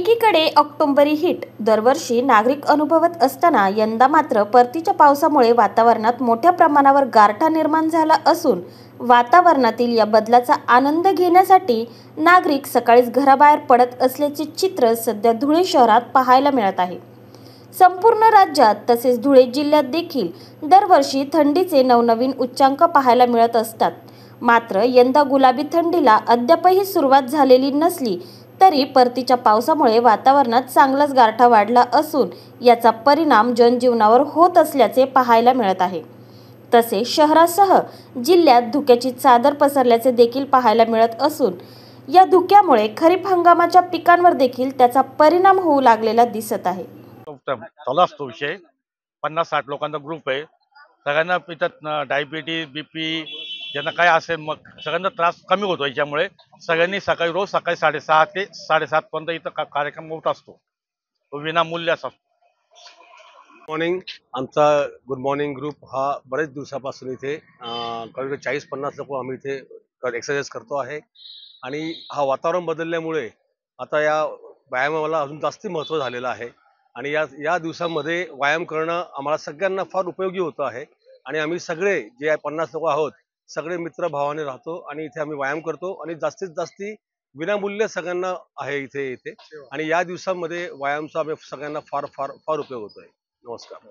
एकीकडे ऑक्टोबरी हीट दरवर्षी नागरिक अनुभवत असताना यंदा मात्र परतीच्या पावसामुळे वातावरणात मोठ्या प्रमाणावर गारठा निर्माण झाला असून वातावरणातील या बदलाचा आनंद घेण्यासाठी नागरिक सकाळीच घराबाहेर पडत असल्याचे चित्र सध्या धुळे शहरात पाहायला मिळत आहे। संपूर्ण राज्यात तसेच धुळे जिल्ह्यात देखील दरवर्षी थंडीचे नवनवीन उच्चांक पाहायला मिळत असतात। मात्र यंदा गुलाबी थंडीला अद्यापही सुरुवात झालेली नसली तरी परतीच्या पावसामुळे वातावरणात चांगलाच गारठा वाढला असून याचा परिणाम जनजीवनावर होत असल्याचे पाहायला मिळत आहे। तसे शहरासह जिल्ह्यात धुक्याची चादर पसरल्याचे देखील पाहायला मिळत असून या धुक्यामुळे खरीप हंगामाच्या पिकांवर देखील त्याचा परिणाम होऊ लागलेला दिसत आहे। चालू असतो विषय 50-60 लोकांचा ग्रुप आहे। सगळ्यांना पितात डायबिटीज बीपी ज्यांना काय असेल मग सगळ्यांना त्रास कमी होतो। याच्यामुळे सगळ्यांनी सकाळी रोज सकाळी 6:30 ते 7:30 पर्यंत इथं कार्यक्रम होत असतो, तो विनामूल्य असतो। मॉर्निंग आमचा गुड मॉर्निंग ग्रुप हा बरेच दिवसापासून इथे कमीत 40-50 लोक आम्ही इथे एक्सरसाइज करतो आहे आणि हा वातावरण बदलल्यामुळे आता या व्यायामाला अजून जास्ती महत्त्व झालेलं आहे आणि या दिवसांमध्ये व्यायाम करणं आम्हाला सगळ्यांना फार उपयोगी होतं आहे आणि आम्ही सगळे जे 50 लोक आहोत सगळे मित्र भावाने राहतो आणि इथे आम्ही व्यायाम करतो आणि जास्तीत जास्ती विनामूल्य सगळ्यांना आहे इथे आणि या दिवसांमध्ये व्यायामचा आम्ही सगळ्यांना फार फार फार उपयोग होतोय। नमस्कार।